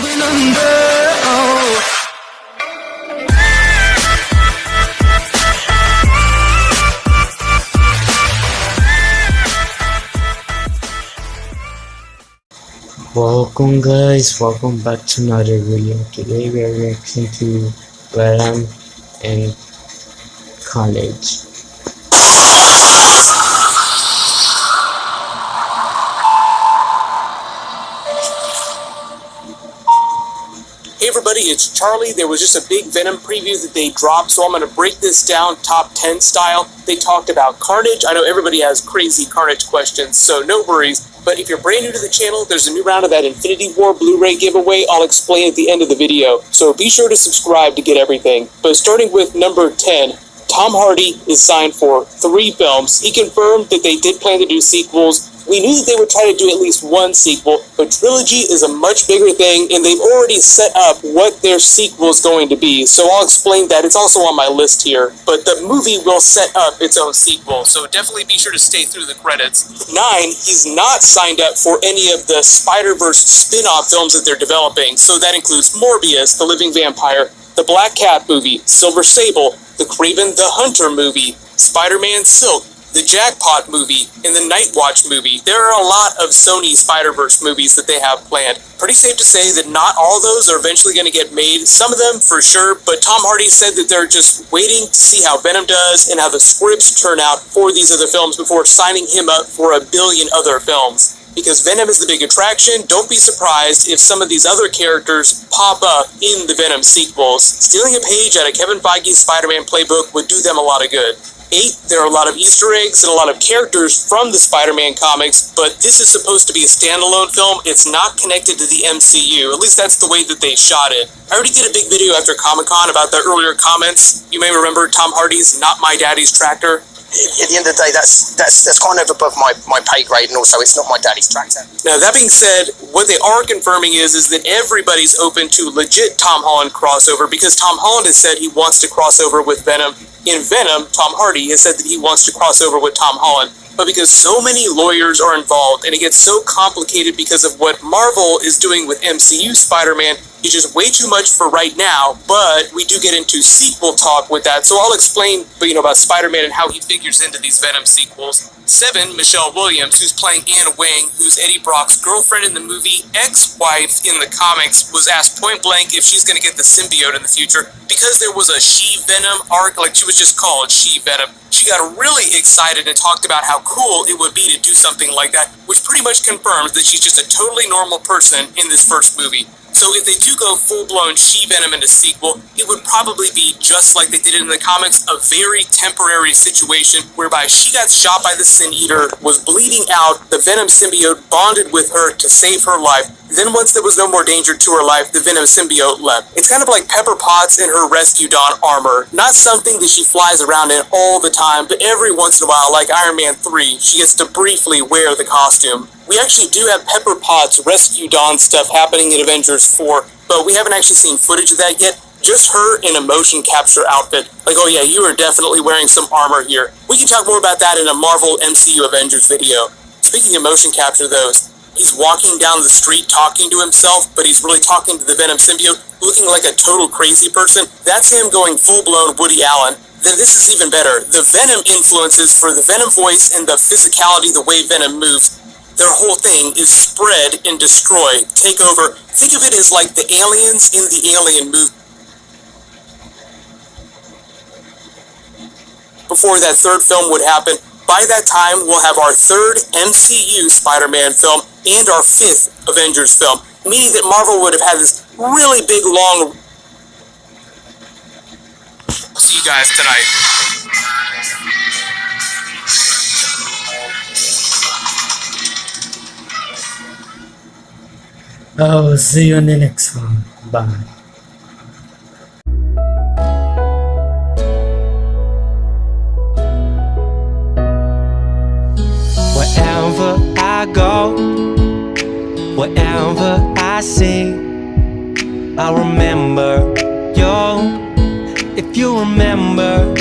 going under. Oh. Welcome guys, welcome back to another video. Today we are reacting to VENOM and Carage. Hey everybody, it's Charlie. There was just a big Venom preview that they dropped, so I'm going to break this down top 10 style. They talked about Carnage. I know everybody has crazy Carnage questions, so no worries. But if you're brand new to the channel, there's a new round of that Infinity War Blu-ray giveaway I'll explain at the end of the video, so be sure to subscribe to get everything. But starting with number 10, Tom Hardy is signed for 3 films. He confirmed that they did plan to do sequels. We knew that they would try to do at least one sequel, but trilogy is a much bigger thing, and they've already set up what their sequel is going to be, so I'll explain that. It's also on my list here, but the movie will set up its own sequel, so definitely be sure to stay through the credits. 9, he's not signed up for any of the Spider-Verse spin-off films that they're developing, so that includes Morbius, the Living Vampire, the Black Cat movie, Silver Sable, the Kraven the Hunter movie, Spider-Man Silk, the Jackpot movie, and the Night Watch movie. There are a lot of Sony Spider-Verse movies that they have planned. Pretty safe to say that not all of those are eventually going to get made. Some of them for sure, but Tom Hardy said that they're just waiting to see how Venom does and how the scripts turn out for these other films before signing him up for a billion other films. Because Venom is the big attraction, don't be surprised if some of these other characters pop up in the Venom sequels. Stealing a page out of Kevin Feige's Spider-Man playbook would do them a lot of good. 8, there are a lot of Easter eggs and a lot of characters from the Spider-Man comics, but this is supposed to be a standalone film. It's not connected to the MCU. At least that's the way that they shot it. I already did a big video after Comic-Con about the earlier comments. You may remember Tom Hardy's Not My Daddy's Tractor. At the end of the day, that's kind of above my pay grade, and also it's not my daddy's tractor. Now, that being said, what they are confirming is that everybody's open to legit Tom Holland crossover, because Tom Holland has said he wants to cross over with Venom. In Venom, Tom Hardy has said that he wants to cross over with Tom Holland. But because so many lawyers are involved, and it gets so complicated because of what Marvel is doing with MCU Spider-Man, it's just way too much for right now, but we do get into sequel talk with that, so I'll explain, about Spider-Man and how he figures into these Venom sequels. 7, Michelle Williams, who's playing Anne Wang, who's Eddie Brock's girlfriend in the movie, ex-wife in the comics, was asked point blank if she's going to get the symbiote in the future. Because there was a She-Venom arc, like she was just called She-Venom, she got really excited and talked about how cool it would be to do something like that, which pretty much confirms that she's just a totally normal person in this first movie. So if they do go full-blown She-Venom in a sequel, it would probably be just like they did in the comics, a very temporary situation whereby she got shot by the Sin Eater, was bleeding out, the Venom symbiote bonded with her to save her life. Then once there was no more danger to her life, the Venom symbiote left. It's kind of like Pepper Potts in her Rescue Dawn armor. Not something that she flies around in all the time, but every once in a while, like Iron Man 3, she gets to briefly wear the costume. We actually do have Pepper Potts Rescue Dawn stuff happening in Avengers 4, but we haven't actually seen footage of that yet. Just her in a motion capture outfit. Like, oh yeah, you are definitely wearing some armor here. We can talk more about that in a Marvel MCU Avengers video. Speaking of motion capture though, he's walking down the street talking to himself, but he's really talking to the Venom symbiote, looking like a total crazy person. That's him going full-blown Woody Allen. Then this is even better. The Venom influences for the Venom voice and the physicality, the way Venom moves, their whole thing is spread and destroy, take over. Think of it as like the aliens in the Alien movie. Before that third film would happen, by that time we'll have our 3rd MCU Spider-Man film and our 5th Avengers film, meaning that Marvel would have had this really big, long... See you guys tonight. Oh, see you in the next one. Bye. Wherever I go, wherever I see, I'll remember you. If you remember